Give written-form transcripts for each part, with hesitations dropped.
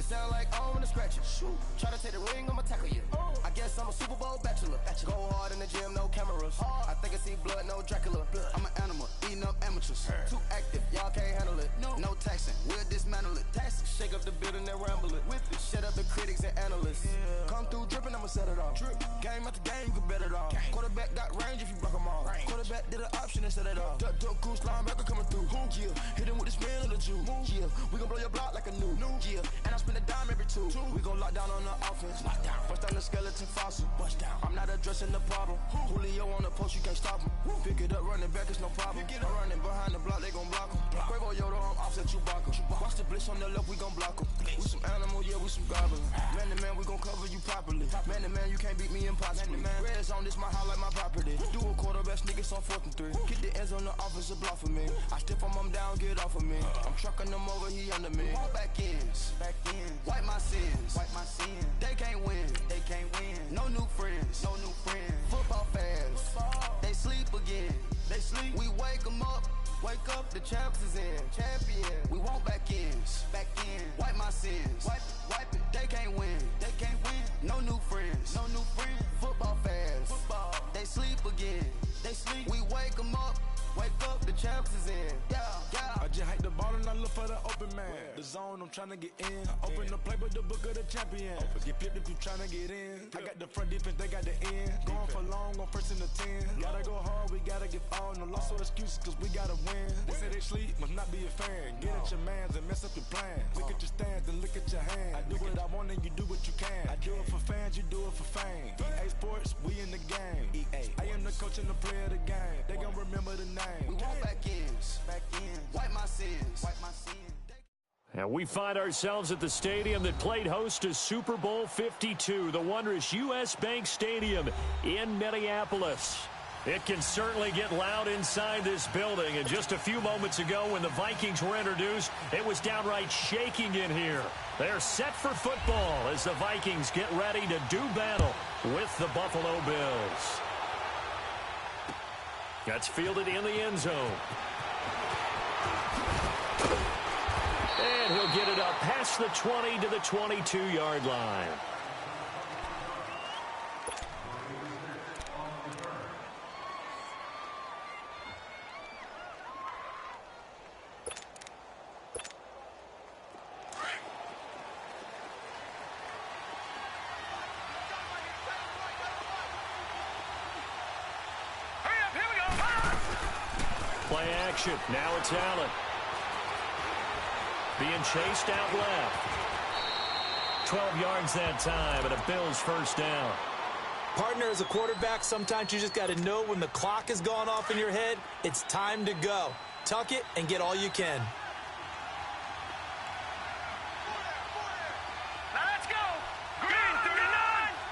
sound like I wanna scratch it. Try to take the ring, I'ma tackle you. I guess I'm a Super Bowl bachelor. Go hard in the gym, no cameras. I think I see blood, no Dracula. I'm an animal, eating up amateurs. Too active, y'all can't handle it. No taxing, we'll dismantle it. Shake up the building and ramble it. Shut up the critics and analysts. Come through dripping, I'ma set it off. Game after game, you can bet it all. Quarterback got range if you block them all. Quarterback did an option and set it off. Duck, goose, linebacker coming through. Yeah, hit him with the spin of the Jew. Yeah, we gon' blow your block like a new. Yeah, and I spend a dime every two. We gon' lock down on the offense. Bust down the skeleton fossil. I'm not addressing the problem. Julio on the post, you can't stop him. Pick it up, running back, it's no problem. I'm running behind the block, they gon' block him. Quavo Yoda, I'm offset Chewbacca. Watch the blitz on the left, we gon' block him. We some animal, yeah, we some goblin. Man to man, we gon' cover you properly. Man to man, you can't beat me impossibly. Red zone, this my house like my property. Do a quarterback, niggas on 4th and 3. Get the ends on the offensive block for me. I stiff him down, get off of me. I'm trucking them over, he under me. Back ends, wipe my sins. They can't win, No new friends, Football fans, they sleep again. We wake them up. Wake up, the champs is in. Champion. We want back ends. Wipe my sins. Wipe it. They can't win. No new friends. Football fans. They sleep again. We wake them up. Wake up, the champs is in. Yeah. I just hike the ball and I look for the open man. The zone, I'm trying to get in. Open the playbook, the book of the champion. Get flipped if you trying to get in. I got the front defense, they got the end. Going for long, on 1st and the 10. Gotta go hard, we gotta get all. No loss or excuses, cause we gotta win. They say they sleep, must not be a fan. Get at your mans and mess up your plans. Look at your stands and look at your hands. I do what I want and you do what you can. I do it for fans, you do it for fame. EA Sports, we in the game. I am the coach and the player of the game. They gon' remember the name. We want back ends. Wipe my sins. And we find ourselves at the stadium that played host to Super Bowl 52, the wondrous U.S. Bank Stadium in Minneapolis. It can certainly get loud inside this building. And just a few moments ago when the Vikings were introduced, it was downright shaking in here. They're set for football as the Vikings get ready to do battle with the Buffalo Bills. That's fielded in the end zone. And he'll get it up past the 20 to the 22-yard line. Play action. Now it's Allen. Being chased out left. 12 yards that time, and a Bills first down. Partner, as a quarterback, sometimes you just got to know when the clock has gone off in your head, it's time to go. Tuck it and get all you can. Now let's go. Green 39.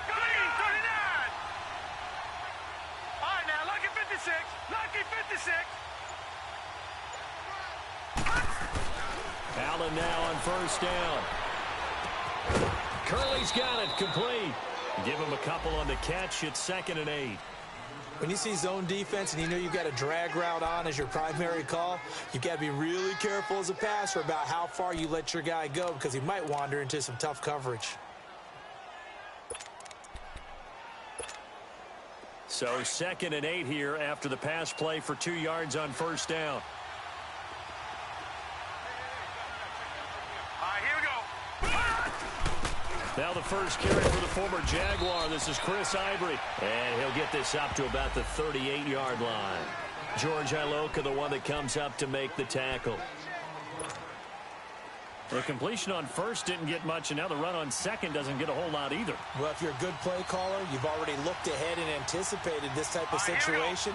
Green 39. All right, now, lucky 56. Lucky 56. Allen now on first down. Curley's got it complete. Give him a couple on the catch. It's 2nd and 8. When you see zone defense and you know you've got a drag route on as your primary call, you've got to be really careful as a passer about how far you let your guy go because he might wander into some tough coverage. So 2nd and 8 here after the pass play for 2 yards on first down. Now the first carry for the former Jaguar. This is Chris Ivory. And he'll get this up to about the 38-yard line. George Iloka, the one that comes up to make the tackle. The completion on first didn't get much, and now the run on second doesn't get a whole lot either. Well, if you're a good play caller, you've already looked ahead and anticipated this type of situation.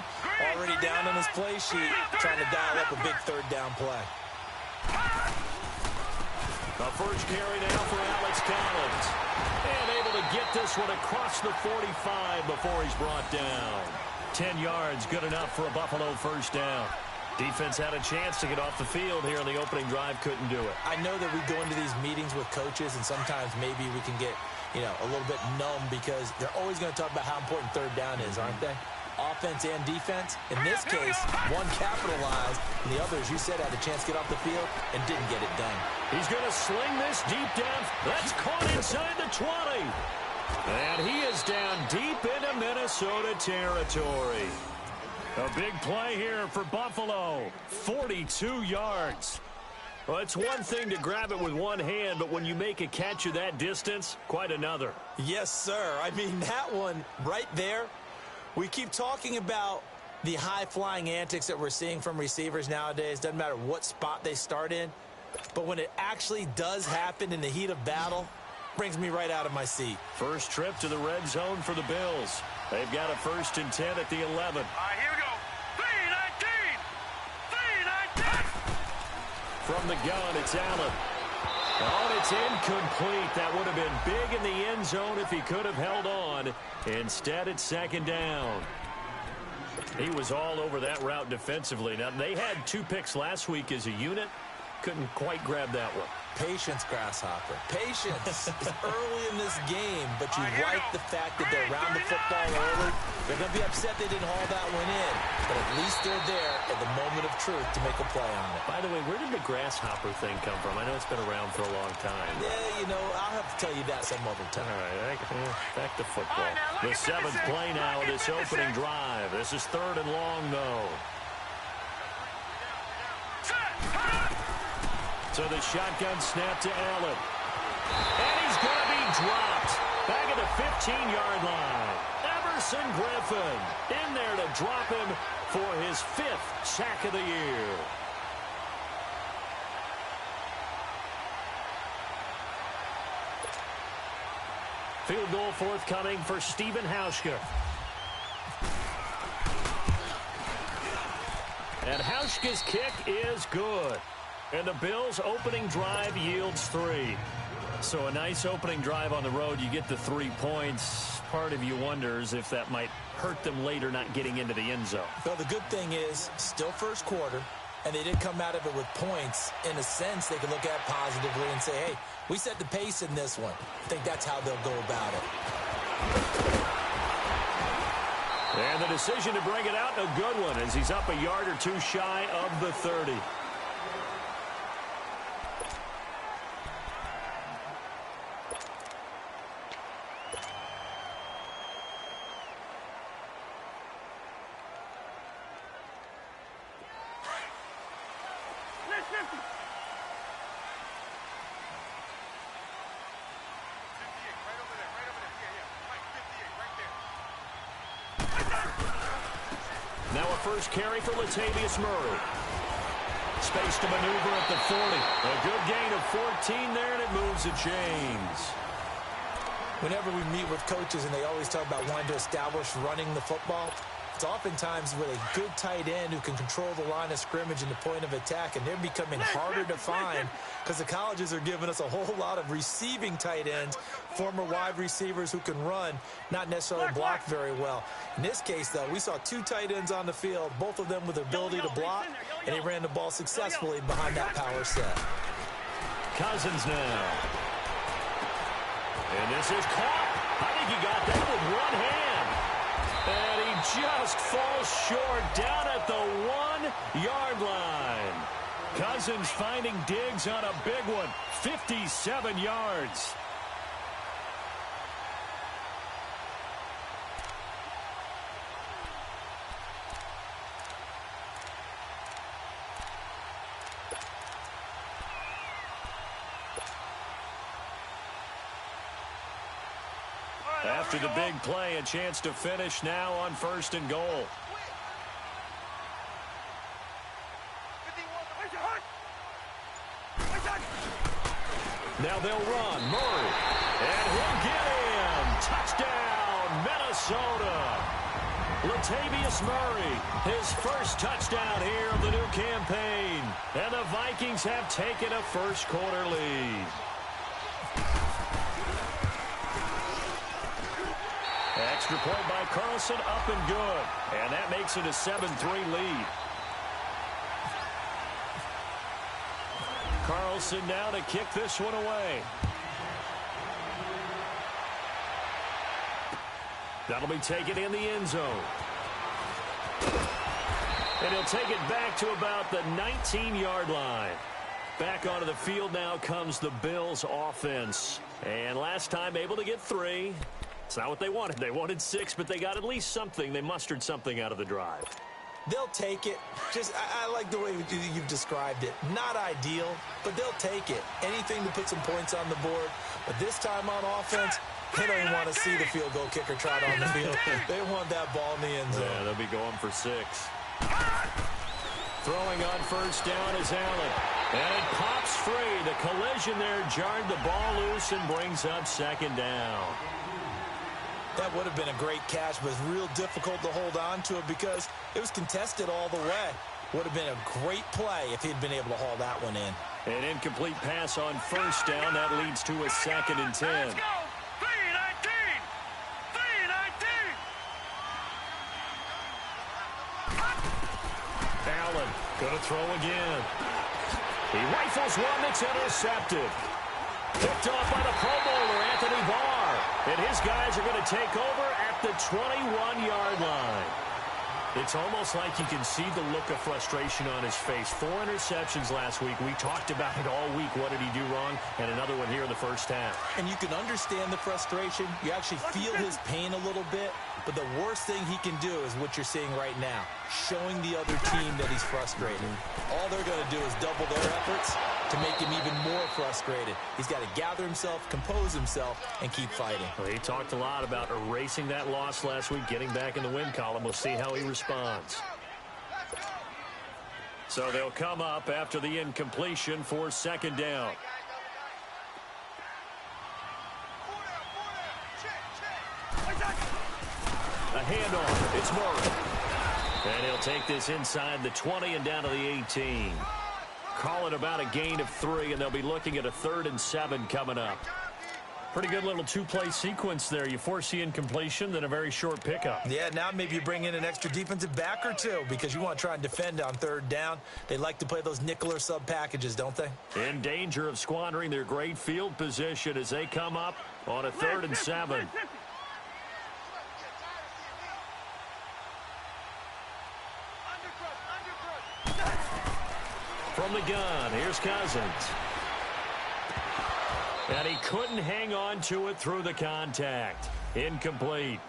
Already down on his play sheet, trying to dial up a big 3rd down play. The first carry now for Alex Collins. And able to get this one across the 45 before he's brought down. 10 yards, good enough for a Buffalo first down. Defense had a chance to get off the field here on the opening drive, couldn't do it. I know that we go into these meetings with coaches, and sometimes maybe we can get, a little bit numb because they're always going to talk about how important 3rd down is, aren't they? Offense and defense. In this case, one capitalized, and the other, as you said, had a chance to get off the field and didn't get it done. He's going to sling this deep down. That's caught inside the 20. And he is down deep into Minnesota territory. A big play here for Buffalo. 42 yards. Well, it's one thing to grab it with one hand, but when you make a catch of that distance, quite another. Yes, sir. I mean, that one right there, we keep talking about the high-flying antics that we're seeing from receivers nowadays. Doesn't matter what spot they start in. But when it actually does happen in the heat of battle, brings me right out of my seat. First trip to the red zone for the Bills. They've got a 1st and 10 at the 11. All right, here we go. 3-19. 3-19. From the gun, it's Allen. Oh, it's incomplete. That would have been big in the end zone if he could have held on. Instead, it's 2nd down. He was all over that route defensively. Now, they had 2 picks last week as a unit. Couldn't quite grab that one. Patience, Grasshopper. Patience. It's early in this game, but you like the fact that they're around the football early. They're going to be upset they didn't haul that one in, but at least they're there at the moment of truth to make a play on it. By the way, where did the Grasshopper thing come from? I know it's been around for a long time. Yeah, you know, I'll have to tell you that some other time. All right, back to football. The 7th play now of this opening drive. This is 3rd and long, though. So the shotgun snap to Allen. And he's going to be dropped. Back at the 15-yard line. Everson Griffin in there to drop him for his 5th sack of the year. Field goal forthcoming for Stephen Hauschka. And Hauschka's kick is good. And the Bills' opening drive yields 3. So a nice opening drive on the road. You get the 3 points. Part of you wonders if that might hurt them later not getting into the end zone. Well, the good thing is, still first quarter, and they did come out of it with points. In a sense, they can look at positively and say, hey, we set the pace in this one. I think that's how they'll go about it. And the decision to bring it out, a good one, as he's up a yard or 2 shy of the 30. Now a first carry for Latavius Murray. Space to maneuver at the 40. A good gain of 14 there, and it moves the chains. Whenever we meet with coaches and they always talk about wanting to establish running the football, it's oftentimes with a good tight end who can control the line of scrimmage and the point of attack, and they're becoming harder to find because the colleges are giving us a whole lot of receiving tight ends, former wide receivers who can run, not necessarily block very well. In this case, though, we saw 2 tight ends on the field, both of them with the ability to block, and he ran the ball successfully behind that power set. Cousins now. And this is caught. I think he got that with one hand. And he just falls short down at the 1-yard line. Cousins finding Diggs on a big one. 57 yards. After the big play, a chance to finish now on 1st and goal. Now they'll run. Murray. And he'll get in. Touchdown, Minnesota. Latavius Murray, his first touchdown here of the new campaign. And the Vikings have taken a first quarter lead. Extra point by Carlson, up and good. And that makes it a 7-3 lead. Carlson now to kick this one away. That'll be taken in the end zone. And he'll take it back to about the 19-yard line. Back onto the field now comes the Bills offense. And last time able to get 3. It's not what they wanted. They wanted 6, but they got at least something. They mustered something out of the drive. They'll take it. I like the way you've described it. Not ideal, but they'll take it. Anything to put some points on the board. But this time on offense, they don't even want to see the field goal kicker trot on the field. They want that ball in the end zone. Yeah, they'll be going for 6. Throwing on first down is Allen. And it pops free. The collision there jarred the ball loose and brings up second down. That would have been a great catch, but it's real difficult to hold on to it because it was contested all the way. Would have been a great play if he'd been able to haul that one in. An incomplete pass on first down. That leads to a 2nd and 10. Let's go. 3-19. 3-19. Allen going to throw again. He rifles one that's intercepted. Picked off by the Pro Bowler, Anthony Barr. And his guys are going to take over at the 21-yard line. It's almost like you can see the look of frustration on his face. 4 interceptions last week. We talked about it all week. What did he do wrong? And another one here in the first half. And you can understand the frustration. You actually feel his pain a little bit. But the worst thing he can do is what you're seeing right now, showing the other team that he's frustrated. All they're going to do is double their efforts to make him even more frustrated. He's got to gather himself, compose himself, and keep fighting. Well, he talked a lot about erasing that loss last week, getting back in the win column. We'll see how he responds. So they'll come up after the incompletion for second down. A handoff. It's Murray. And he'll take this inside the 20 and down to the 18. Call it about a gain of 3, and they'll be looking at a 3rd and 7 coming up. Pretty good little 2-play sequence there. You force the incompletion, then a very short pickup. Yeah, now maybe you bring in an extra defensive back or 2 because you want to try and defend on 3rd down. They like to play those nickel or sub packages, don't they? In danger of squandering their great field position as they come up on a 3rd and 7. From the gun, here's Cousins. And he couldn't hang on to it through the contact. Incomplete.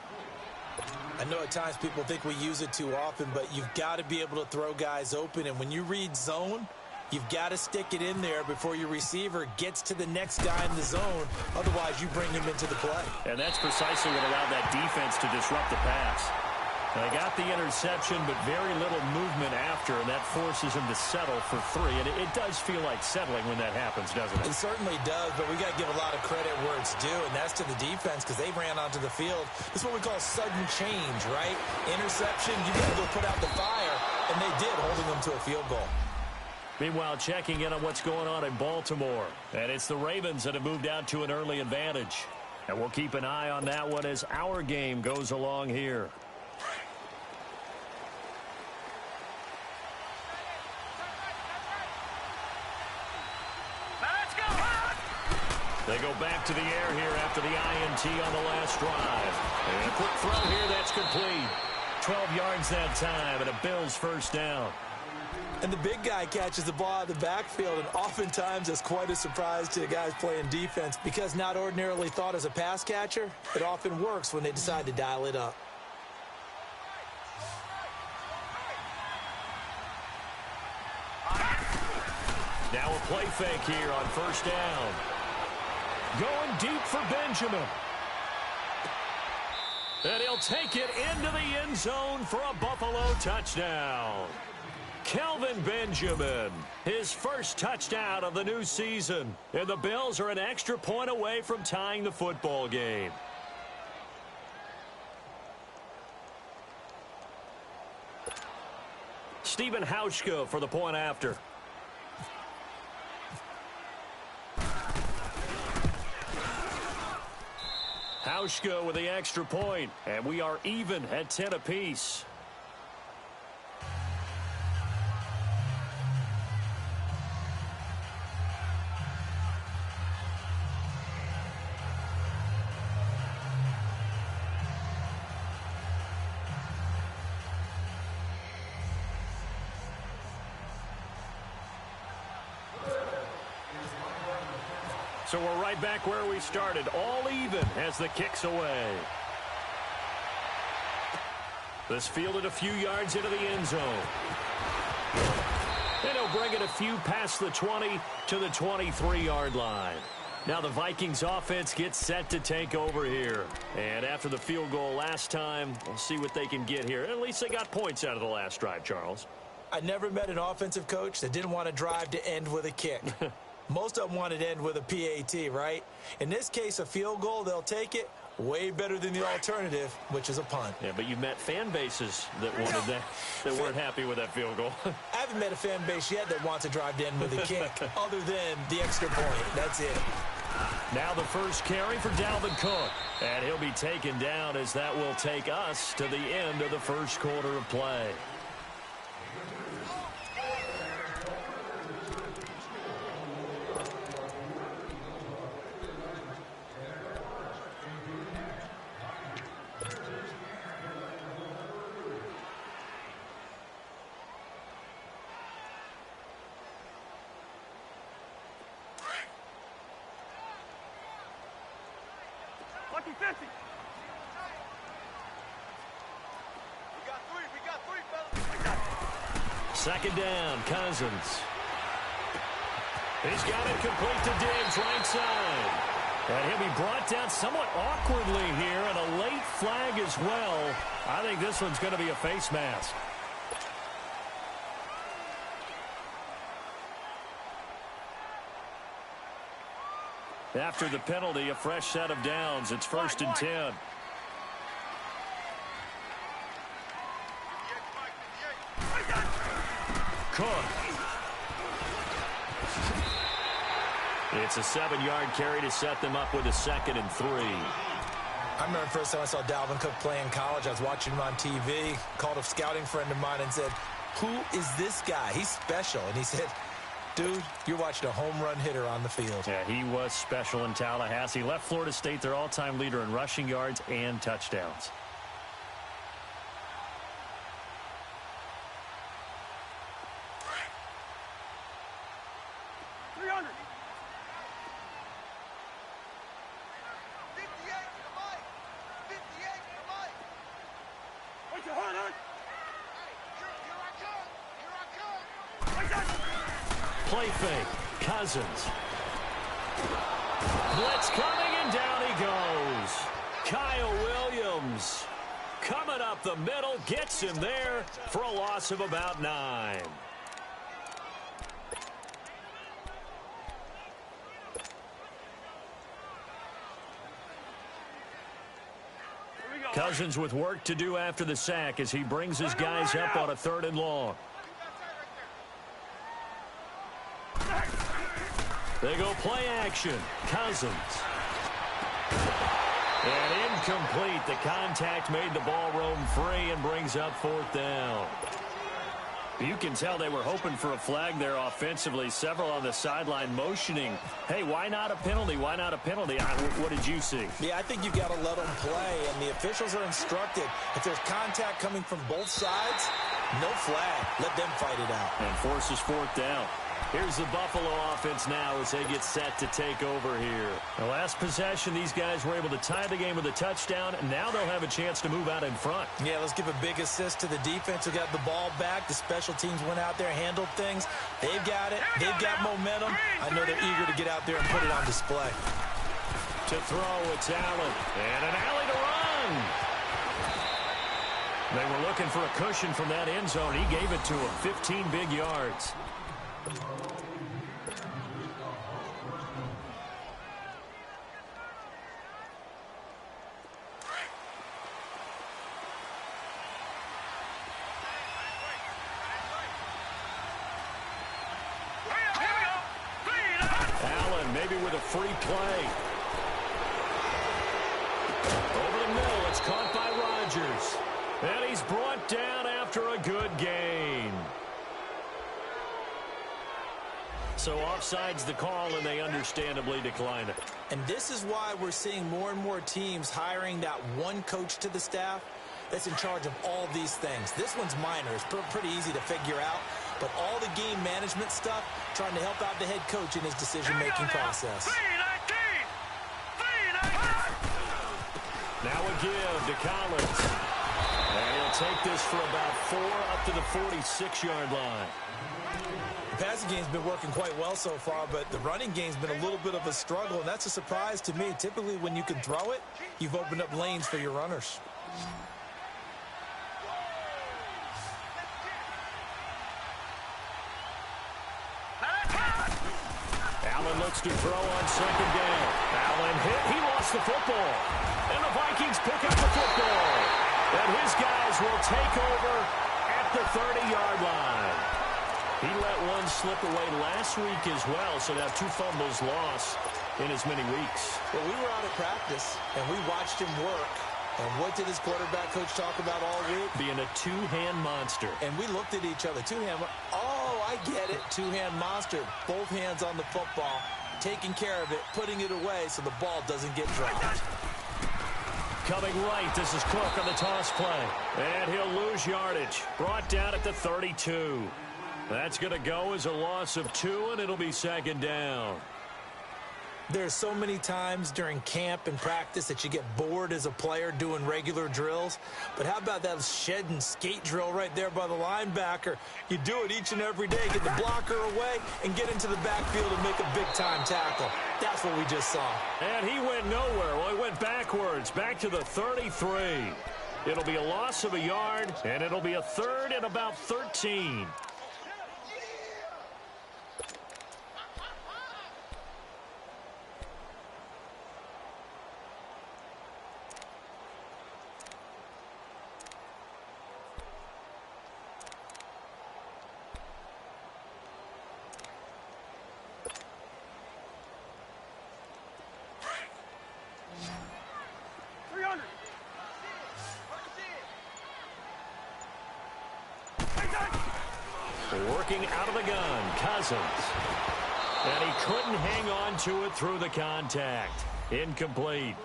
I know at times people think we use it too often, but you've got to be able to throw guys open. And when you read zone, you've got to stick it in there before your receiver gets to the next guy in the zone. Otherwise, you bring him into the play. And that's precisely what allowed that defense to disrupt the pass. They got the interception, but very little movement after, and that forces him to settle for 3. And it does feel like settling when that happens, doesn't it? It certainly does, but we got to give a lot of credit where it's due, and that's to the defense because they ran onto the field. This is what we call sudden change, right? Interception, you got to go put out the fire, and they did, holding them to a field goal. Meanwhile, checking in on what's going on in Baltimore. And it's the Ravens that have moved out to an early advantage. And we'll keep an eye on that one as our game goes along here. They go back to the air here after the INT on the last drive. And a quick throw here, that's complete. 12 yards that time, and a Bills first down. And the big guy catches the ball out of the backfield, and oftentimes that's quite a surprise to the guys playing defense because not ordinarily thought as a pass catcher, it often works when they decide to dial it up. Now a play fake here on first down. Going deep for Benjamin. And he'll take it into the end zone for a Buffalo touchdown. Kelvin Benjamin, his first touchdown of the new season. And the Bills are an extra point away from tying the football game. Stephen Hauschka for the point after. Hauschka with the extra point, and we are even at 10 apiece. So we're right back where we started, all even as the kick's away. This fielded a few yards into the end zone. And he'll bring it a few past the 20 to the 23-yard line. Now the Vikings offense gets set to take over here. And after the field goal last time, we'll see what they can get here. At least they got points out of the last drive, Charles. I never met an offensive coach that didn't want to drive to end with a kick. Most of them wanted to end with a PAT, right? In this case, a field goal, they'll take it. Way better than the alternative, which is a punt. Yeah, but you met fan bases that wanted that weren't happy with that field goal. I haven't met a fan base yet that wants to drive to end with a kick, other than the extra point. That's it. Now the first carry for Dalvin Cook. And he'll be taken down as that will take us to the end of the first quarter of play. Lucky 50. We got three, fellas. Second down, Cousins. He's got it complete to Diggs, right side. And he'll be brought down somewhat awkwardly here, and a late flag as well. I think this one's going to be a face mask. After the penalty, a fresh set of downs. It's 1st and 10. Cook. It's a 7-yard carry to set them up with a 2nd and 3. I remember the first time I saw Dalvin Cook play in college. I was watching him on TV, called a scouting friend of mine and said, "Who is this guy? He's special." And he said, "Dude, you're watching a home run hitter on the field." Yeah, he was special in Tallahassee. Left Florida State their all-time leader in rushing yards and touchdowns. Play fake. Cousins. Blitz coming, and down he goes. Kyle Williams coming up the middle, gets him there for a loss of about 9. Cousins with work to do after the sack as he brings his guys up on a 3rd and long. They go play action. Cousins. And incomplete. The contact made the ball roam free and brings up 4th down. You can tell they were hoping for a flag there offensively. Several on the sideline motioning. Hey, why not a penalty? Why not a penalty? What did you see? Yeah, I think you've got to let them play, and the officials are instructed. If there's contact coming from both sides, no flag. Let them fight it out. And forces 4th down. Here's the Buffalo offense now as they get set to take over here. The last possession, these guys were able to tie the game with a touchdown, and now they'll have a chance to move out in front. Yeah, let's give a big assist to the defense who got the ball back. The special teams went out there, handled things. They've got it. They've got momentum. I know they're eager to get out there and put it on display. To throw, it's Allen. And an alley to run. They were looking for a cushion from that end zone. He gave it to him. 15 big yards. Allen maybe with a free play. Over the middle, it's caught by Rodgers. And he's brought down after a good gain. So offside's the call, and they understandably decline it. And this is why we're seeing more and more teams hiring that one coach to the staff that's in charge of all these things. This one's minor. It's pretty easy to figure out. But all the game management stuff, trying to help out the head coach in his decision-making process. Now a give to Collins. And he'll take this for about 4 up to the 46-yard line. The passing game's been working quite well so far, but the running game's been a little bit of a struggle, and that's a surprise to me. Typically, when you can throw it, you've opened up lanes for your runners. Allen looks to throw on second down. Allen hit. He lost the football. And the Vikings pick up the football. And his guys will take over at the 30-yard line. He let one slip away last week as well, so now 2 fumbles lost in as many weeks. Well, we were out at practice, and we watched him work. And what did his quarterback coach talk about all week? Being a two-hand monster. And we looked at each other. Two-hand. Oh, I get it. Two-hand monster. Both hands on the football, taking care of it, putting it away so the ball doesn't get dropped. Coming right, this is Cook on the toss play. And he'll lose yardage. Brought down at the 32. That's going to go as a loss of 2, and it'll be second down. There's so many times during camp and practice that you get bored as a player doing regular drills. But how about that shed and skate drill right there by the linebacker? You do it each and every day. Get the blocker away and get into the backfield and make a big-time tackle. That's what we just saw. And he went nowhere. Well, he went backwards, back to the 33. It'll be a loss of a yard, and it'll be a 3rd and about 13. Working out of the gun, Cousins. And he couldn't hang on to it through the contact. Incomplete.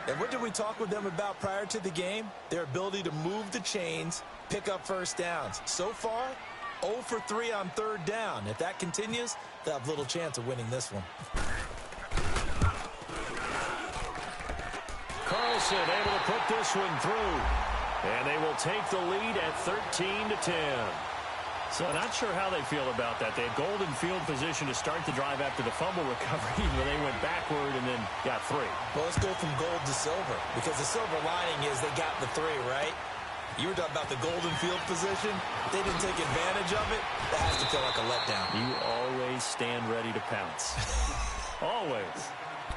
And what did we talk with them about prior to the game? Their ability to move the chains, pick up first downs. So far, 0 for 3 on 3rd down. If that continues, they'll have little chance of winning this one. Carlson able to put this one through. And they will take the lead at 13-10. So not sure how they feel about that. They had golden field position to start the drive after the fumble recovery, but they went backward and then got 3. Well, let's go from gold to silver, because the silver lining is they got the 3, right? You were talking about the golden field position. They didn't take advantage of it. That has to feel like a letdown. You always stand ready to pounce. Always.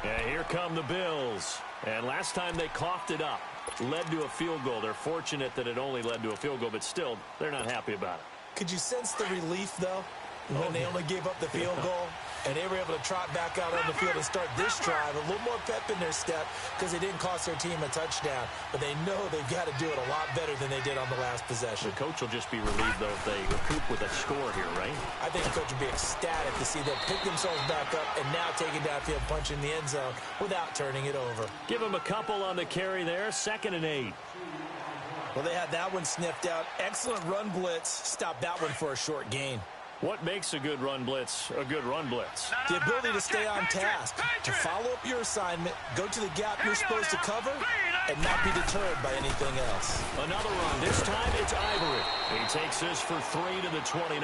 Yeah, here come the Bills. And last time they coughed it up, led to a field goal. They're fortunate that it only led to a field goal, but still, they're not happy about it. Could you sense the relief, though, when they only gave up the field goal? And they were able to trot back out on the field and start this drive. A little more pep in their step because they didn't cost their team a touchdown. But they know they've got to do it a lot better than they did on the last possession. The coach will just be relieved, though, if they recoup with a score here, right? I think the coach will be ecstatic to see them pick themselves back up and now take it downfield, punch in the end zone without turning it over. Give them a couple on the carry there, 2nd and 8. Well, they had that one sniffed out. Excellent run blitz. Stop that one for a short gain. What makes a good run blitz a good run blitz? The ability to stay on task, to follow up your assignment, go to the gap you're supposed to cover, and not be deterred by anything else. Another run. This time it's Ivory. He takes this for 3 to the 29.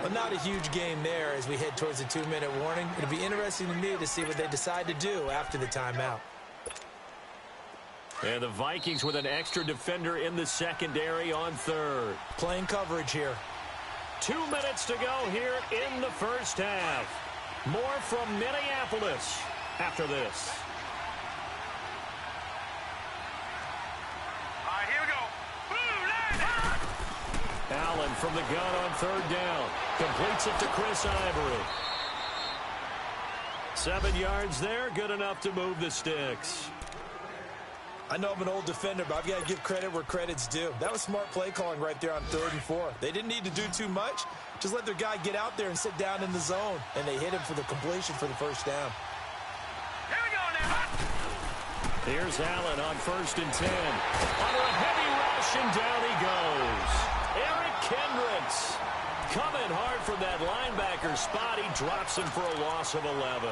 Well, not a huge game there as we head towards the 2-minute warning. It'll be interesting to me to see what they decide to do after the timeout. And the Vikings with an extra defender in the secondary on 3rd. Playing coverage here. 2 minutes to go here in the first half. More from Minneapolis after this. All right, here we go. Blue line. Allen from the gun on 3rd down. Completes it to Chris Ivory. 7 yards there, good enough to move the sticks. I know I'm an old defender, but I've got to give credit where credit's due. That was smart play calling right there on 3rd and 4. They didn't need to do too much. Just let their guy get out there and sit down in the zone. And they hit him for the completion for the first down. Here we go now. Here's Allen on 1st and 10. Under a heavy rush, and down he goes. Eric Kendricks coming hard from that linebacker spot. He drops him for a loss of 11.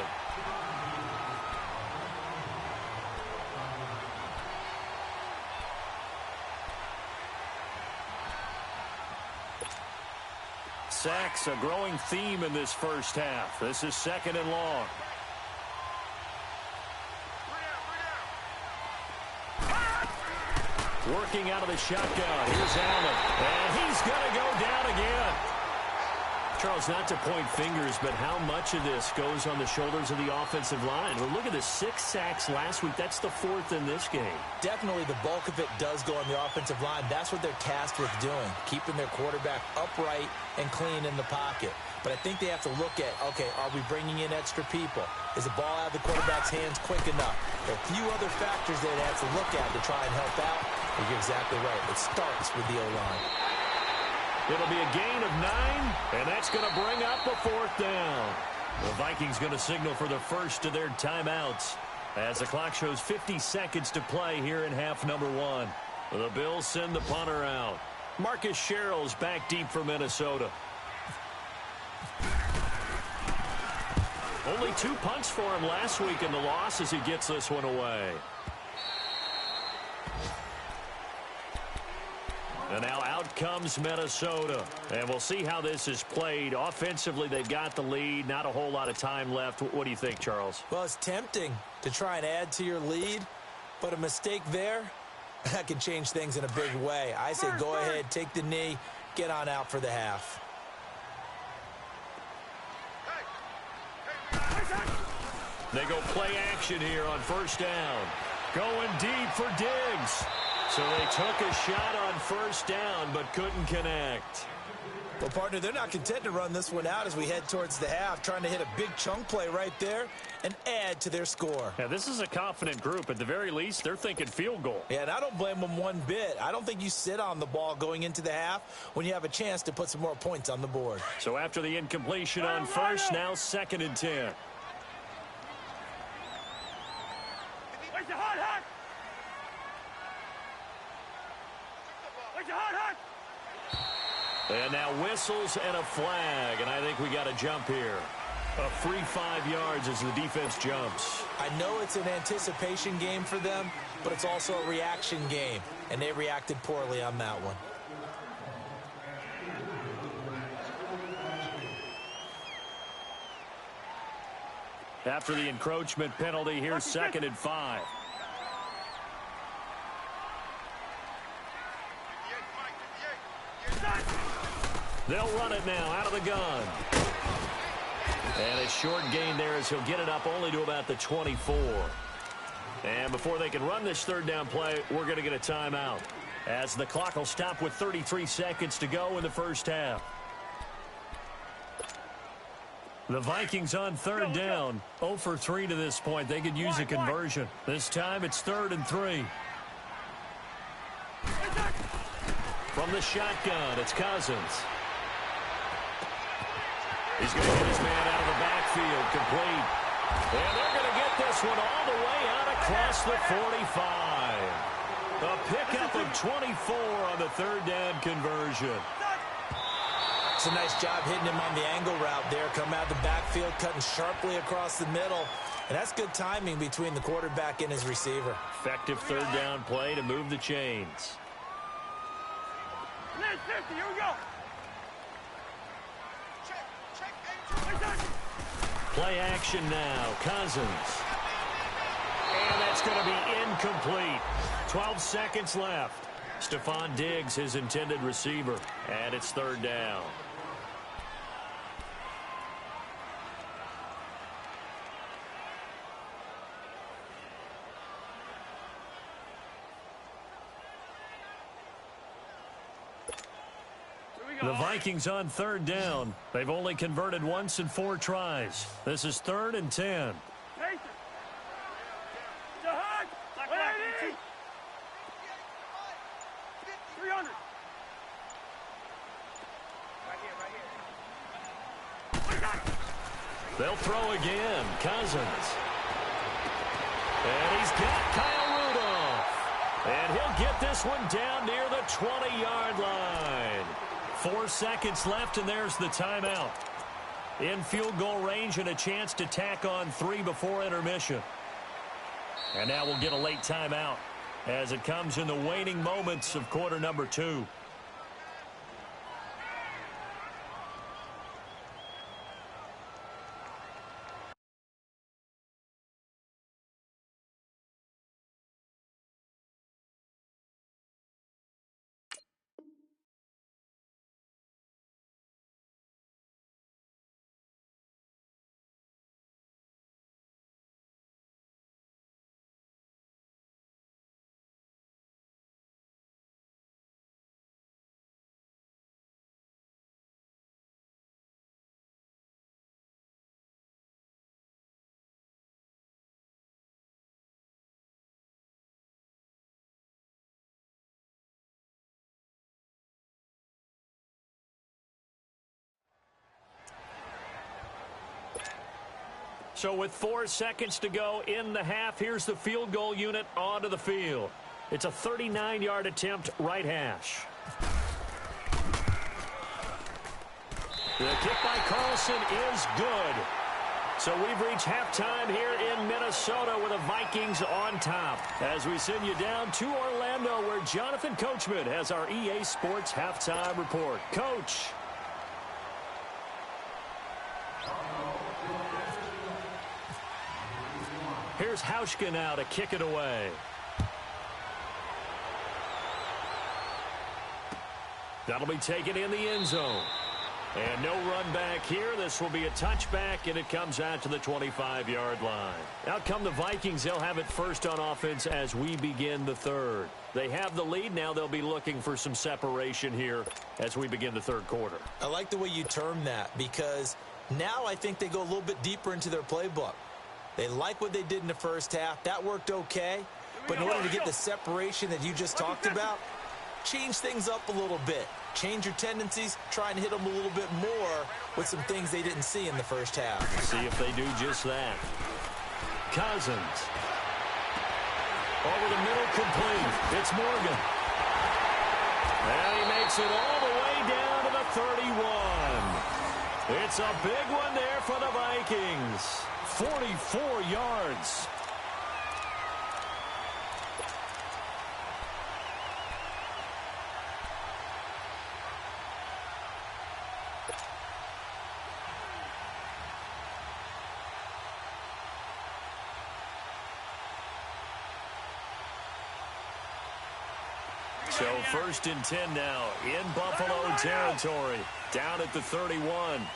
Sacks, a growing theme in this first half. This is 2nd and long. Working out of the shotgun. Here's Allen. And he's going to go down again. Charles, not to point fingers, but how much of this goes on the shoulders of the offensive line? Well, look at the 6 sacks last week. That's the 4th in this game. Definitely the bulk of it does go on the offensive line. That's what they're tasked with doing, keeping their quarterback upright and clean in the pocket. But I think they have to look at, okay, are we bringing in extra people? Is the ball out of the quarterback's hands quick enough? There are a few other factors they have to look at to try and help out. You're exactly right. It starts with the O-line. It'll be a gain of 9, and that's going to bring up a 4th down. The Vikings going to signal for the first of their timeouts as the clock shows 50 seconds to play here in half number 1. The Bills send the punter out. Marcus Sherrill's back deep for Minnesota. Only 2 punts for him last week in the loss as he gets this one away. And now out comes Minnesota. And we'll see how this is played. Offensively, they've got the lead. Not a whole lot of time left. What do you think, Charles? Well, it's tempting to try and add to your lead. But a mistake there, that can change things in a big way. I say go ahead, take the knee, get on out for the half. They go play action here on 1st down. Going deep for Diggs. So they took a shot on 1st down, but couldn't connect. Well, partner, they're not content to run this one out as we head towards the half, trying to hit a big chunk play right there and add to their score. Yeah, this is a confident group. At the very least, they're thinking field goal. Yeah, and I don't blame them one bit. I don't think you sit on the ball going into the half when you have a chance to put some more points on the board. So after the incompletion on 1st, now 2nd and 10. And now whistles and a flag, and I think we got a jump here. A free 5 yards as the defense jumps. I know it's an anticipation game for them, but it's also a reaction game, and they reacted poorly on that one. After the encroachment penalty, here's 2nd and 5. They'll run it now out of the gun. And a short gain there as he'll get it up only to about the 24. And before they can run this 3rd down play, we're going to get a timeout, as the clock will stop with 33 seconds to go in the first half. The Vikings on 3rd down, 0 for 3 to this point. They could use a conversion. This time it's 3rd and 3. From the shotgun, it's Cousins. He's going to get his man out of the backfield, complete. And they're going to get this one all the way out across the 45. A pickup of 24 on the 3rd down conversion. It's a nice job hitting him on the angle route there. Come out of the backfield, cutting sharply across the middle. And that's good timing between the quarterback and his receiver. Effective 3rd down play to move the chains. Here we go. Play action now. Cousins. And that's going to be incomplete. 12 seconds left. Stephon Diggs, his intended receiver. And it's 3rd down. The Vikings on 3rd down. They've only converted once in 4 tries. This is 3rd and 10. 300. They'll throw again. Cousins. And he's got Kyle Rudolph. And he'll get this one down near the 20-yard line. 4 seconds left, and there's the timeout. In field goal range and a chance to tack on 3 before intermission. And now we'll get a late timeout as it comes in the waning moments of quarter number 2. So with 4 seconds to go in the half, here's the field goal unit onto the field. It's a 39-yard attempt, right hash. The kick by Carlson is good. So we've reached halftime here in Minnesota with the Vikings on top. As we send you down to Orlando, where Jonathan Coachman has our EA Sports halftime report. Coach. Here's Hauschka now to kick it away. That'll be taken in the end zone. And no run back here. This will be a touchback, and it comes out to the 25-yard line. Out come the Vikings. They'll have it first on offense as we begin the third. They have the lead. Now they'll be looking for some separation here as we begin the third quarter. I like the way you term that, because now I think they go a little bit deeper into their playbook. They like what they did in the first half. That worked okay. But in order to get the separation that you just talked about, change things up a little bit. Change your tendencies, try and hit them a little bit more with some things they didn't see in the first half. See if they do just that. Cousins. Over the middle, complete. It's Morgan. And he makes it all the way down to the 31. It's a big one there for the Vikings. 44 yards. So first and 10 now in Buffalo territory, down at the 31.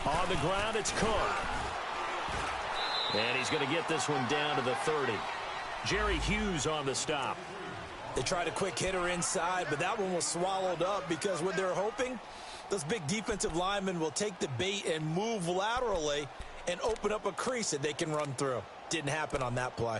On the ground, it's Cook. And he's going to get this one down to the 30. Jerry Hughes on the stop. They tried a quick hitter inside, but that one was swallowed up because what they're hoping, those big defensive linemen will take the bait and move laterally and open up a crease that they can run through. Didn't happen on that play.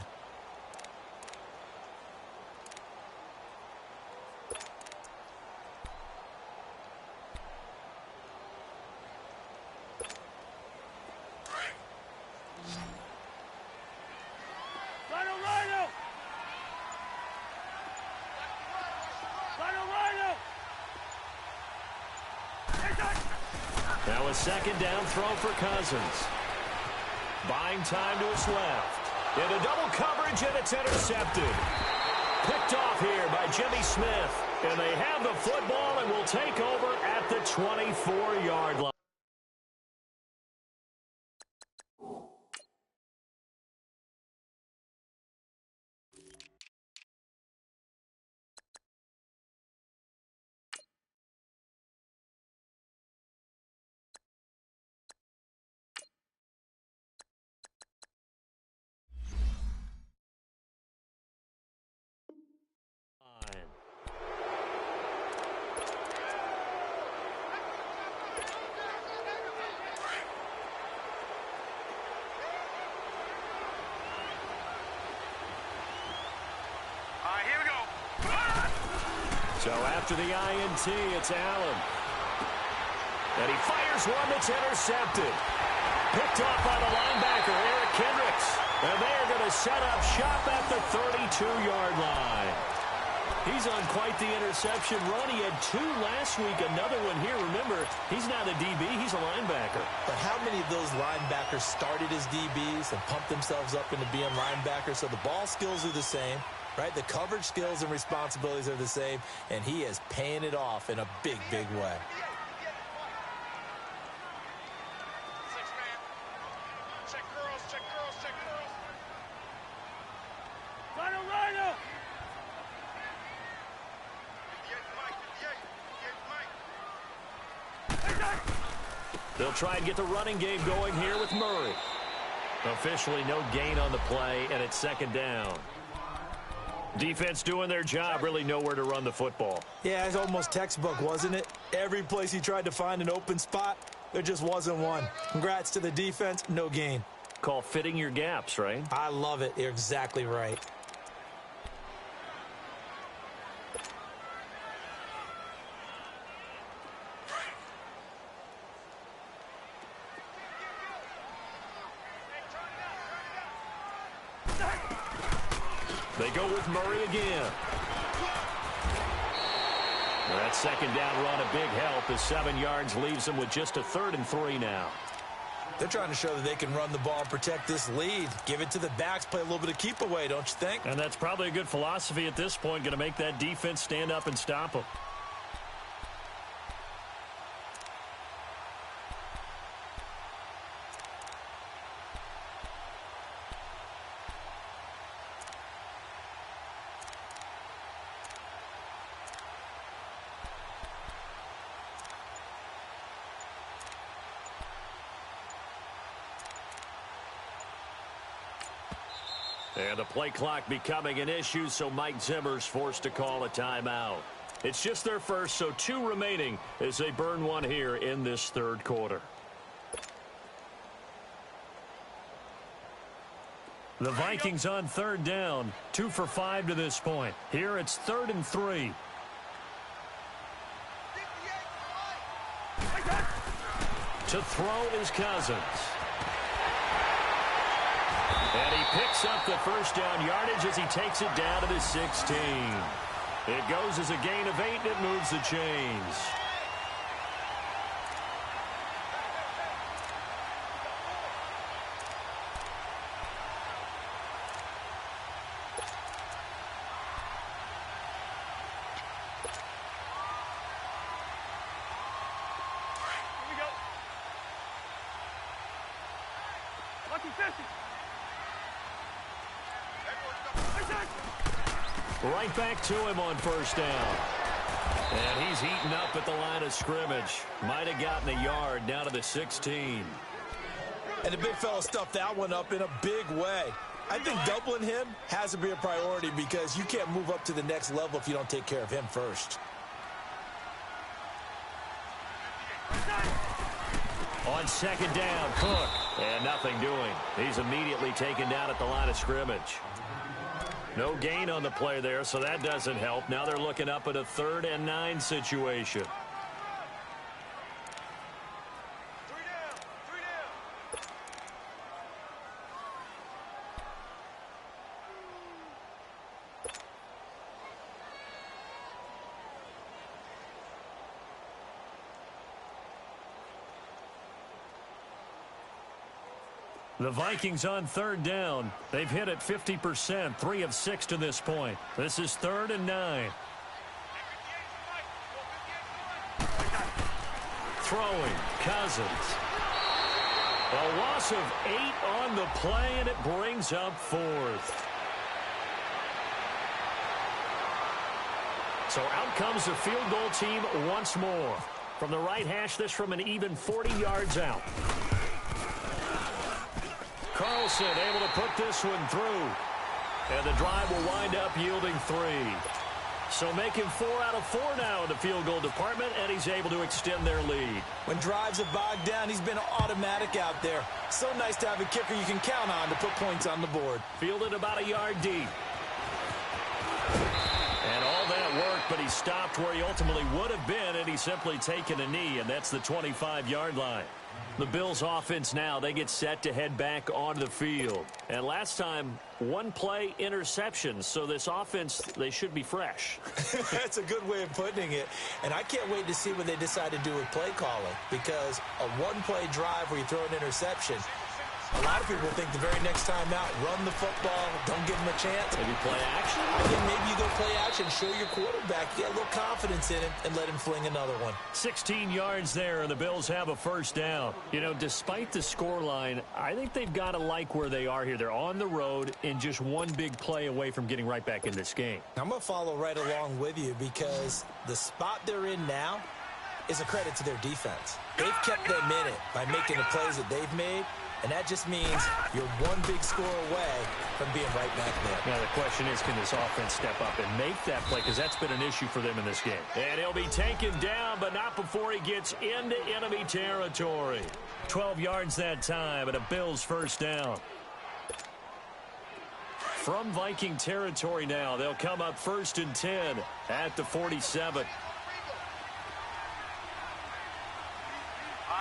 Now a second down throw for Cousins. Buying time to his left. Into double coverage, and it's intercepted. Picked off here by Jimmy Smith. And they have the football and will take over at the 24-yard line. So after the INT, it's Allen. And he fires one that's intercepted. Picked off by the linebacker, Eric Kendricks. And they are going to set up shop at the 32-yard line. He's on quite the interception run. He had 2 last week, another one here. Remember, he's not a DB, he's a linebacker. But how many of those linebackers started as DBs and pumped themselves up into being linebackers? So the ball skills are the same. Right, the coverage skills and responsibilities are the same, and he is paying it off in a big, big way. Check girls, check girls, check girls. They'll try and get the running game going here with Murray. Officially no gain on the play, and it's second down. Defense doing their job, really nowhere to run the football. Yeah, it's almost textbook, wasn't it? Every place he tried to find an open spot, there just wasn't one. Congrats to the defense, no gain. Call fitting your gaps, right? I love it. You're exactly right. They go with Murray again. That second down run, a big help. The 7 yards leaves them with just a 3rd and 3 now. They're trying to show that they can run the ball and protect this lead. Give it to the backs, play a little bit of keep away, don't you think? And that's probably a good philosophy at this point, going to make that defense stand up and stop them. And the play clock becoming an issue, so Mike Zimmer's forced to call a timeout. It's just their first, so 2 remaining as they burn one here in this 3rd quarter. The Vikings on 3rd down, 2 for 5 to this point. Here it's 3rd and 3. To throw is Cousins. And he picks up the first down yardage as he takes it down to the 16. It goes as a gain of 8, and it moves the chains. Here we go. Lucky 50. Right back to him on first down. And he's eaten up at the line of scrimmage. Might have gotten a yard down to the 16. And the big fella stuffed that one up in a big way. I think doubling him has to be a priority because you can't move up to the next level if you don't take care of him first. On 2nd down, Cook. And nothing doing. He's immediately taken down at the line of scrimmage. No gain on the play there, so that doesn't help. Now they're looking up at a 3rd and 9 situation. The Vikings on 3rd down. They've hit it 50%, 3 of 6 to this point. This is 3rd and 9. Throwing, Cousins. A loss of 8 on the play, and it brings up 4th. So out comes the field goal team once more. From the right hash, this from an even 40 yards out. Carlson able to put this one through. And the drive will wind up yielding 3. So making 4 out of 4 now in the field goal department, and he's able to extend their lead. When drives have bogged down, he's been automatic out there. So nice to have a kicker you can count on to put points on the board. Fielded about a yard deep. And all that worked, but he stopped where he ultimately would have been, and he's simply taken a knee, and that's the 25-yard line. The Bills offense now, they get set to head back onto the field. And last time, 1 play interception. So this offense, they should be fresh. That's a good way of putting it. And I can't wait to see what they decide to do with play calling. Because a 1-play drive where you throw an interception, a lot of people think the very next time out, run the football, don't give him a chance. Maybe play action? I think maybe you go play action, show your quarterback, get a little confidence in him, and let him fling another one. 16 yards there, and the Bills have a first down. You know, despite the scoreline, I think they've got to like where they are here. They're on the road and just 1 big play away from getting right back in this game. I'm going to follow right along with you because the spot they're in now is a credit to their defense. They've kept them in it by making the plays that they've made. And that just means you're 1 big score away from being right back there. Now the question is, can this offense step up and make that play? Because that's been an issue for them in this game. And he'll be taken down, but not before he gets into enemy territory. 12 yards that time, and a Bills first down. From Viking territory now, they'll come up 1st and 10 at the 47.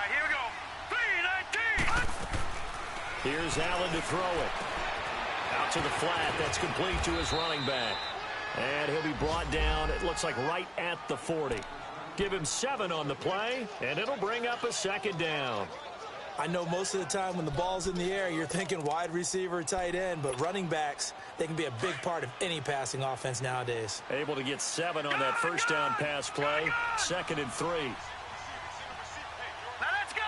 Here we go. 3-19. Here's Allen to throw it. Out to the flat. That's complete to his running back. And he'll be brought down, it looks like right at the 40. Give him 7 on the play, and it'll bring up a second down. I know most of the time when the ball's in the air, you're thinking wide receiver, tight end, but running backs, they can be a big part of any passing offense nowadays. Able to get 7 on that first down pass play. 2nd and 3. Now let's go.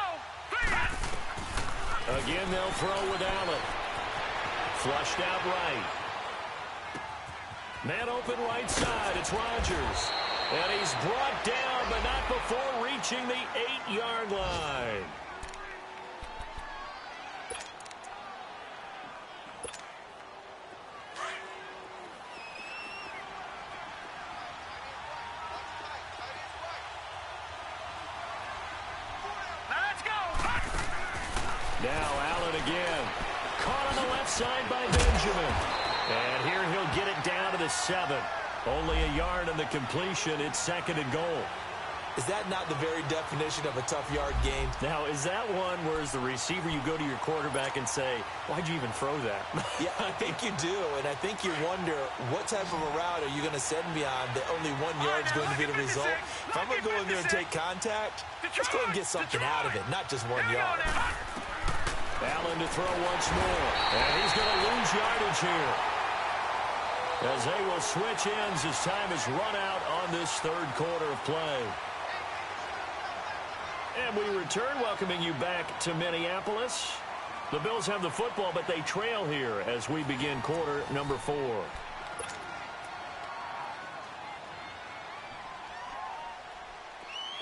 Again, they'll throw with Allen. Flushed out right. Man open right side. It's Rodgers. And he's brought down, but not before reaching the 8-yard line. Now Allen again. Caught on the left side by Benjamin. And here he'll get it down to the 7. Only a yard on the completion. It's 2nd and goal. Is that not the very definition of a tough yard gain? Now, is that one where as the receiver you go to your quarterback and say, why'd you even throw that? Yeah, I think you do. And I think you wonder, what type of a route are you going to send me on that only 1 yard is going to be the result? If I'm going to go in there and take contact, let's go and get something out of it, not just 1 yard. Allen to throw once more. And he's going to lose yardage here, as they will switch ends as time is run out on this 3rd quarter of play. And we return, welcoming you back to Minneapolis. The Bills have the football, but they trail here as we begin quarter number 4.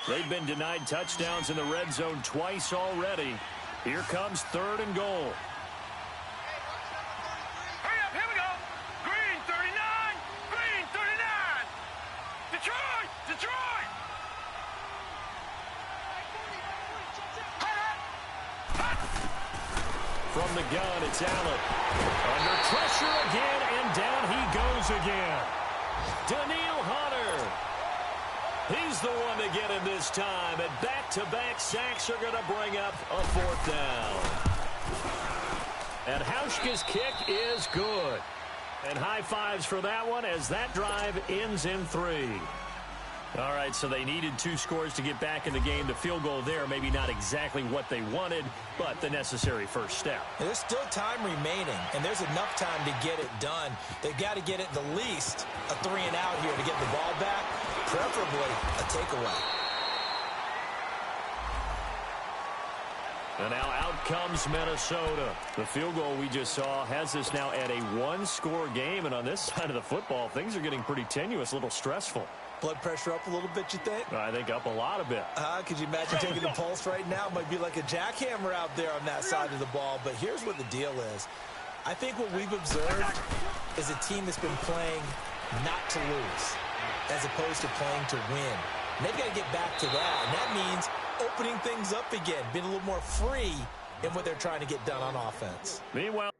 They've been denied touchdowns in the red zone twice already. Here comes 3rd and goal. Hurry up, here we go. Green 39, green 39. Detroit, Detroit. From the gun, it's Allen. Under pressure again, and down he goes again. Daniil Hunter. He's the one to get him this time, and back-to-back sacks are going to bring up a 4th down. And Hauschka's kick is good. And high fives for that one as that drive ends in 3. All right, so they needed 2 scores to get back in the game. The field goal there, maybe not exactly what they wanted, but the necessary first step. And there's still time remaining, and there's enough time to get it done. They've got to get it the least a 3 and out here to get the ball back, preferably a takeaway. And now out comes Minnesota. The field goal we just saw has us now at a 1-score game, and on this side of the football, things are getting pretty tenuous, a little stressful. Blood pressure up a little bit, you think? I think up a lot of it. Could you imagine taking the pulse right now? It might be like a jackhammer out there on that side of the ball. But here's what the deal is. I think what we've observed is a team that's been playing not to lose as opposed to playing to win. And they've got to get back to that. And that means opening things up again, being a little more free in what they're trying to get done on offense. Meanwhile,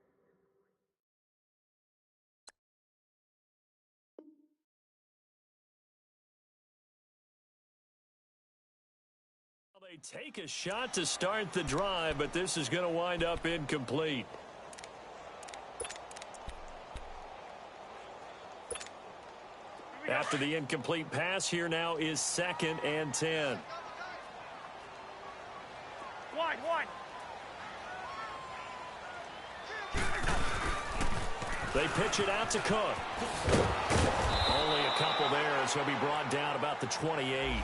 they take a shot to start the drive, but this is going to wind up incomplete. After the incomplete pass, here now is 2nd and 10. Wide. They pitch it out to Cook. Only a couple there as he'll be brought down about the 28.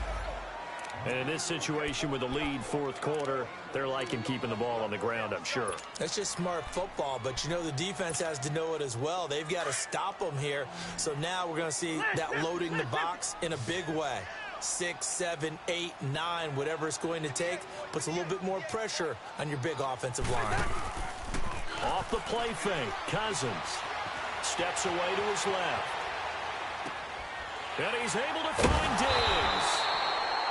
And in this situation with the lead 4th quarter, they're liking keeping the ball on the ground, I'm sure. That's just smart football, but you know the defense has to know it as well. They've got to stop them here. So now we're going to see that loading the box in a big way. 6, 7, 8, 9, whatever it's going to take, puts a little bit more pressure on your big offensive line. Off the play fake, Cousins steps away to his left. And he's able to find Diggs.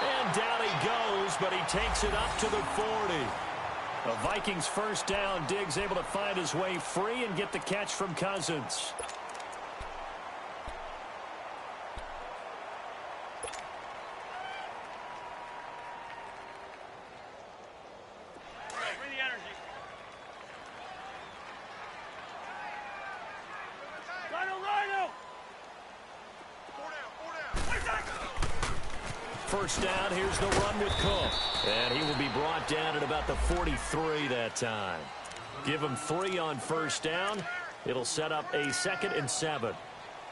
And down he goes, but he takes it up to the 40. The Vikings first down. Diggs able to find his way free and get the catch from Cousins. Bring the energy. first down. Here's the run with Cook. And he will be brought down at about the 43 that time. Give him 3 on first down. It'll set up a 2nd and 7.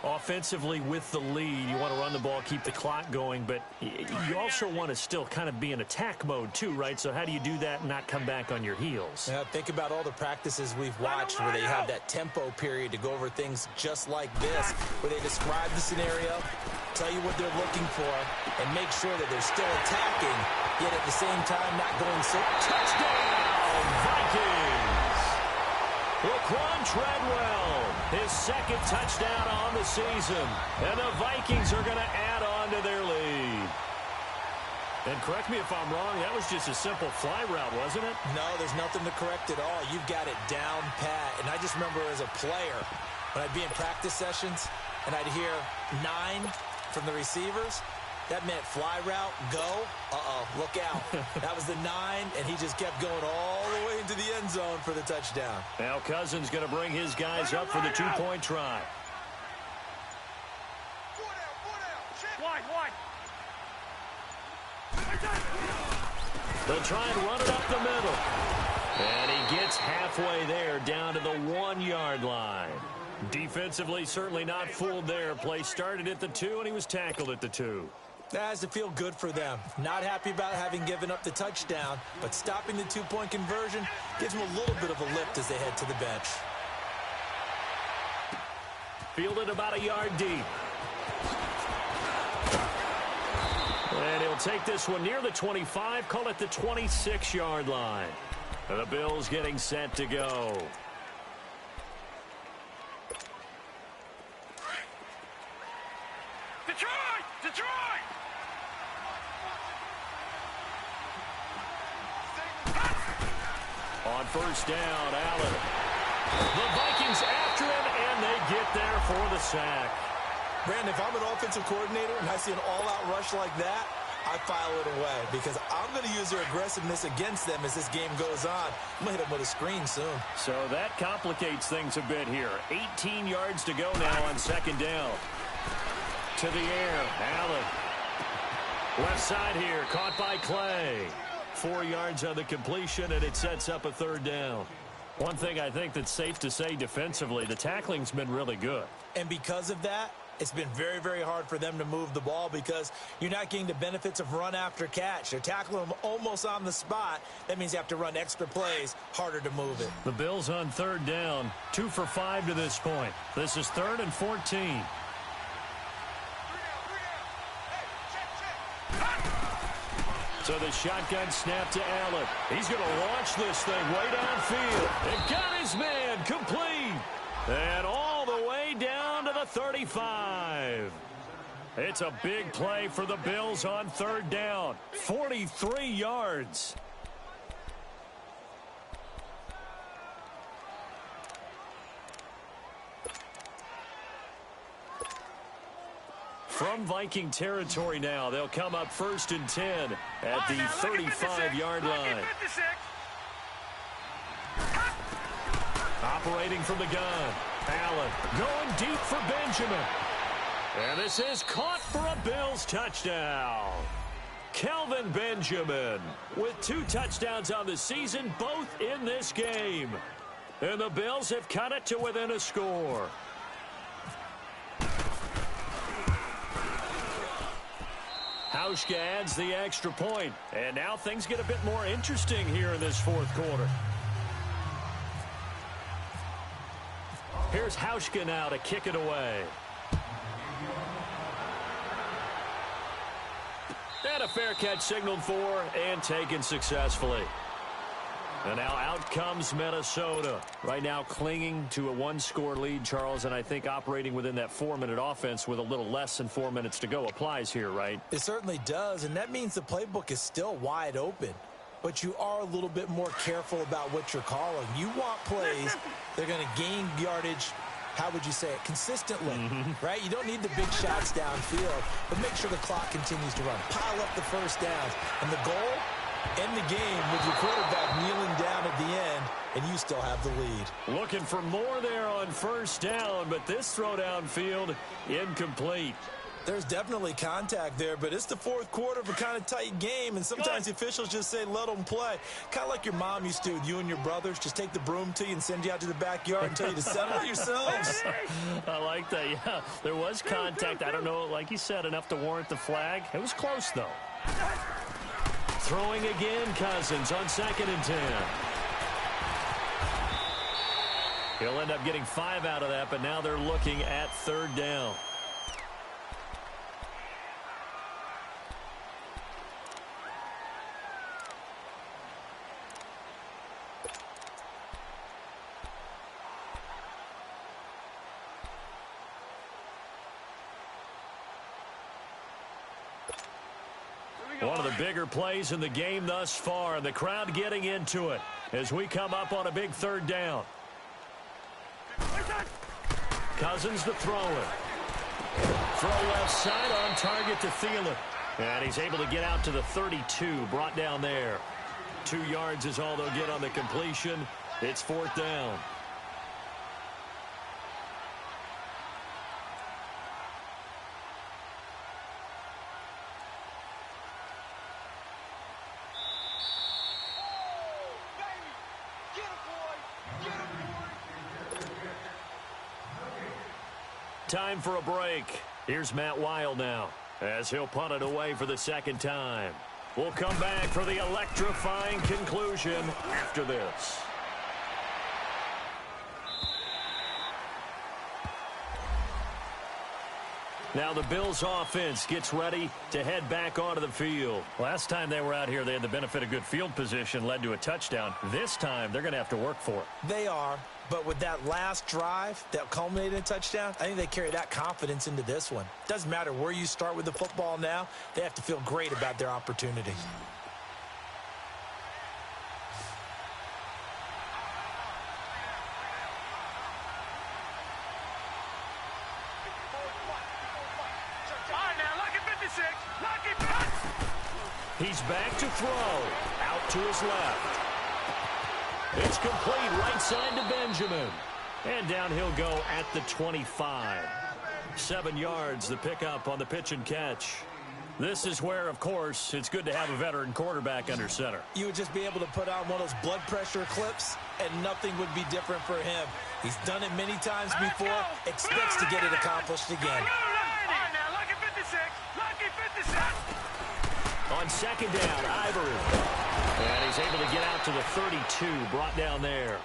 Offensively with the lead, you want to run the ball, keep the clock going, but you also want to still kind of be in attack mode too, right? So how do you do that and not come back on your heels? Yeah, think about all the practices we've watched where they have that tempo period to go over things just like this, where they describe the scenario, tell you what they're looking for, and make sure that they're still attacking, yet at the same time not going so. Touchdown, Vikings! Laquan Treadwell, his 2nd touchdown on the season. And the Vikings are going to add on to their lead. And correct me if I'm wrong, that was just a simple fly route, wasn't it? No, there's nothing to correct at all. You've got it down pat. And I just remember as a player, when I'd be in practice sessions, and I'd hear 9 from the receivers, that meant fly route, go, look out. That was the 9, and he just kept going all the way into the end zone for the touchdown. Now Cousins going to bring his guys up for the 2-point try. Wide. They'll try and run it up the middle. And he gets halfway there, down to the 1-yard line. Defensively, certainly not fooled there. Play started at the 2, and he was tackled at the 2. That has to feel good for them. Not happy about having given up the touchdown, but stopping the 2-point conversion gives them a little bit of a lift as they head to the bench. Fielded about a yard deep. And he'll take this one near the 25, call it the 26-yard line. And the Bills getting set to go. Detroit! On first down, Allen. The Vikings after him, and they get there for the sack. Brandon, if I'm an offensive coordinator and I see an all-out rush like that, I file it away because I'm going to use their aggressiveness against them as this game goes on. I'm going to hit them with a screen soon. So that complicates things a bit here. 18 yards to go now on 2nd down. To the air, Allen. Left side here, caught by Clay. 4 yards on the completion, and it sets up a 3rd down. One thing I think that's safe to say defensively, the tackling's been really good. And because of that, it's been very, very hard for them to move the ball because you're not getting the benefits of run after catch. They're tackling them almost on the spot. That means you have to run extra plays, harder to move it. The Bills on 3rd down, 2 for 5 to this point. This is 3rd and 14. So the shotgun snap to Allen. He's going to launch this thing way downfield. And got his man complete. And all the way down to the 35. It's a big play for the Bills on 3rd down. 43 yards. From Viking territory now, they'll come up 1st and 10 at the 35-yard line. Operating from the gun. Allen going deep for Benjamin. And this is caught for a Bills touchdown. Kelvin Benjamin with 2 touchdowns on the season, both in this game. And the Bills have cut it to within a score. Hauschka adds the extra point. And now things get a bit more interesting here in this 4th quarter. Here's Hauschka now to kick it away. And a fair catch signaled for and taken successfully. And now out comes Minnesota. Right now clinging to a 1-score lead, Charles, and I think operating within that 4-minute offense with a little less than 4 minutes to go applies here, right? It certainly does, and that means the playbook is still wide open. But you are a little bit more careful about what you're calling. You want plays that are going to gain yardage, how would you say it, consistently, right? You don't need the big shots downfield, but make sure the clock continues to run. Pile up the first downs. And the goal, end the game with your quarterback kneeling down at the end, and you still have the lead. Looking for more there on 1st down, but this throw downfield incomplete. There's definitely contact there, but it's the fourth quarter of a kind of tight game, and sometimes the officials just say, let them play. Kind of like your mom used to with you and your brothers. Just take the broom to you and send you out to the backyard and tell you to settle it yourselves. I like that, yeah. There was contact. I don't know, like you said, enough to warrant the flag. It was close, though. Throwing again, Cousins on 2nd and 10. He'll end up getting 5 out of that, but now they're looking at 3rd down. One of the bigger plays in the game thus far, and the crowd getting into it as we come up on a big 3rd down. Cousins to throw it. Throw left side on target to Thielen. And he's able to get out to the 32, brought down there. 2 yards is all they'll get on the completion. It's 4th down. Time for a break. Here's Matt Weil now as he'll punt it away for the 2nd time. We'll come back for the electrifying conclusion after this. Now the Bills offense gets ready to head back onto the field. Last time they were out here, they had the benefit of good field position, led to a touchdown. This time, they're going to have to work for it. They are, but with that last drive that culminated in a touchdown, I think they carry that confidence into this one. Doesn't matter where you start with the football now, they have to feel great about their opportunity. He's back to throw. Out to his left. It's complete right side to Benjamin. And down he'll go at the 25. 7 yards the pickup on the pitch and catch. This is where, of course, it's good to have a veteran quarterback under center. You would just be able to put on one of those blood pressure clips, and nothing would be different for him. He's done it many times before, expects to get it accomplished again. On 2nd down, Ivory. And he's able to get out to the 32, brought down there.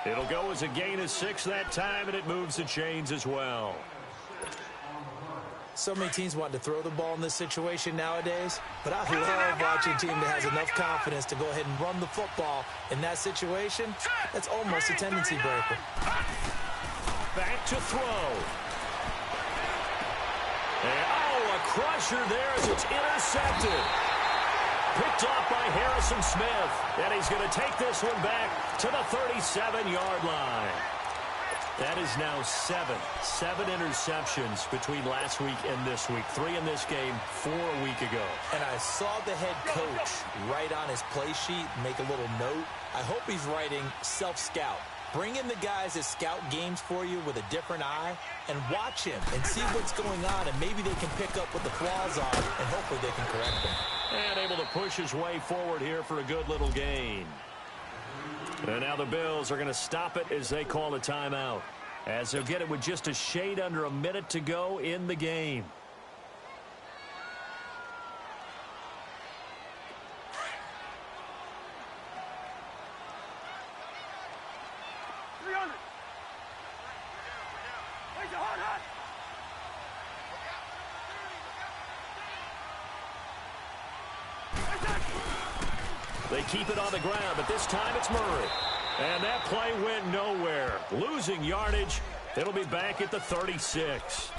It'll go as a gain of 6 that time, and it moves the chains as well. So many teams want to throw the ball in this situation nowadays, but I love watching a team that has enough confidence to go ahead and run the football. In that situation, that's almost a tendency breaker. Back to throw. And, a crusher there as it's intercepted. Picked off by Harrison Smith. And he's going to take this one back to the 37-yard line. That is now 7 interceptions between last week and this week. 3 in this game, 4 a week ago. And I saw the head coach write on his play sheet, make a little note. I hope he's writing self-scout. Bring in the guys that scout games for you with a different eye and watch him and see what's going on, and maybe they can pick up what the flaws are, and hopefully they can correct them. And able to push his way forward here for a good little gain. And now the Bills are going to stop it as they call a timeout, as they'll get it with just a shade under a minute to go in the game. They keep it on the ground, but this time it's Murray. And that play went nowhere. Losing yardage. It'll be back at the 36.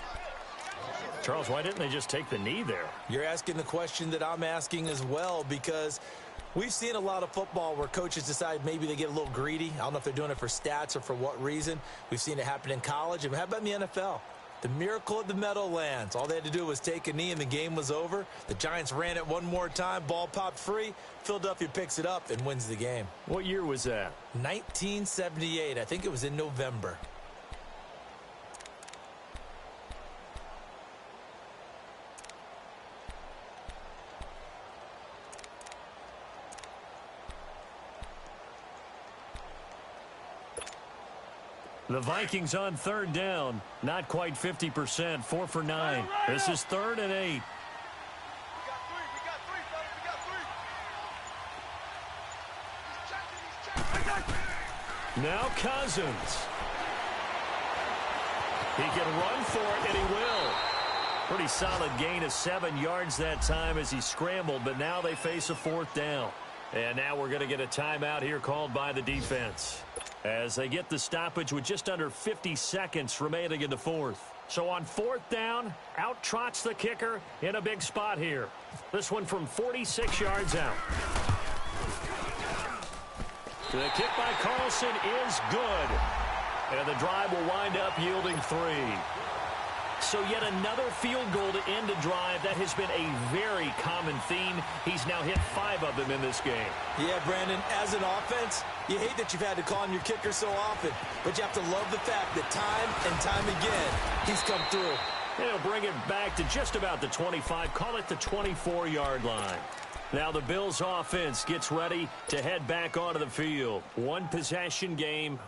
Charles, why didn't they just take the knee there? You're asking the question that I'm asking as well, because we've seen a lot of football where coaches decide maybe they get a little greedy. I don't know if they're doing it for stats or for what reason. We've seen it happen in college. And how about in the NFL? The miracle of the Meadowlands. All they had to do was take a knee and the game was over. The Giants ran it one more time. Ball popped free. Philadelphia picks it up and wins the game. What year was that? 1978. I think it was in November. The Vikings on third down. Not quite 50%. 4 for 9. This is 3rd and 8. Now Cousins. He can run for it, and he will. Pretty solid gain of 7 yards that time as he scrambled, but now they face a 4th down. And now we're going to get a timeout here called by the defense as they get the stoppage with just under 50 seconds remaining in the 4th. So on 4th down, out trots the kicker in a big spot here. This one from 46 yards out. The kick by Carlson is good. And the drive will wind up yielding 3. So yet another field goal to end a drive. That has been a very common theme. He's now hit 5 of them in this game. Yeah, Brandon, as an offense, you hate that you've had to call on your kicker so often, but you have to love the fact that time and time again, he's come through. He'll bring it back to just about the 25, call it the 24-yard line. Now the Bills offense gets ready to head back onto the field. One possession game,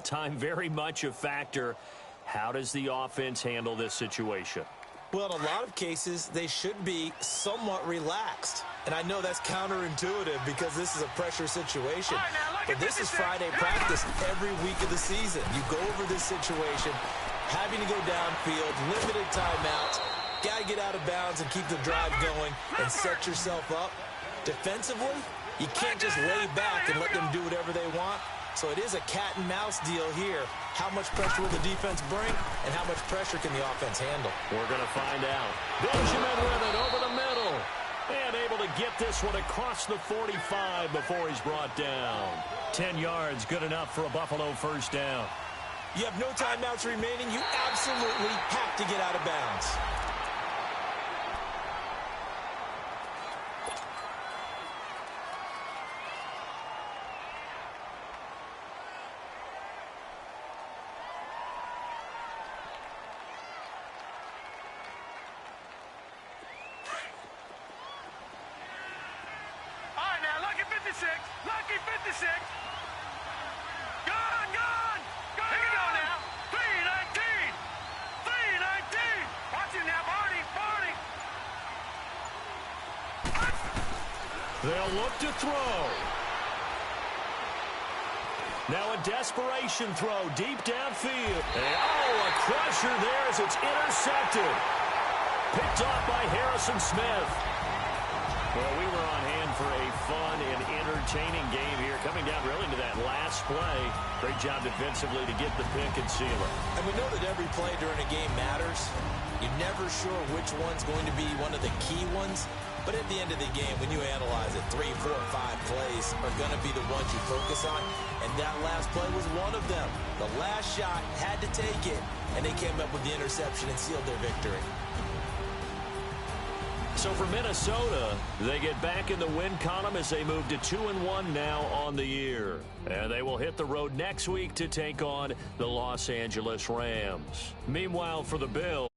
time very much a factor. How does the offense handle this situation? Well, in a lot of cases, they should be somewhat relaxed. And I know that's counterintuitive because this is a pressure situation. But this is Friday practice every week of the season. You go over this situation, having to go downfield, limited timeouts, got to get out of bounds and keep the drive going and set yourself up. Defensively, you can't just lay back and let them do whatever they want. So it is a cat and mouse deal here. How much pressure will the defense bring, and how much pressure can the offense handle? We're going to find out. Benjamin with it over the middle. And able to get this one across the 45 before he's brought down. 10 yards, good enough for a Buffalo first down. You have no timeouts remaining. You absolutely have to get out of bounds. Lucky 56. Gone. Here you go now. 319. 319. Watch it now, Barney. They'll look to throw. Now a desperation throw deep downfield. And, a crusher there as it's intercepted. Picked off by Harrison Smith. Well, we were on hand for a fun and entertaining game here, coming down really to that last play. Great job defensively to get the pick and seal it. And we know that every play during a game matters. You're never sure which one's going to be one of the key ones. But at the end of the game, when you analyze it, 3, 4, 5 plays are going to be the ones you focus on. And that last play was one of them. The last shot had to take it, and they came up with the interception and sealed their victory. So for Minnesota, they get back in the win column as they move to 2-1 now on the year. And they will hit the road next week to take on the Los Angeles Rams. Meanwhile, for the Bills,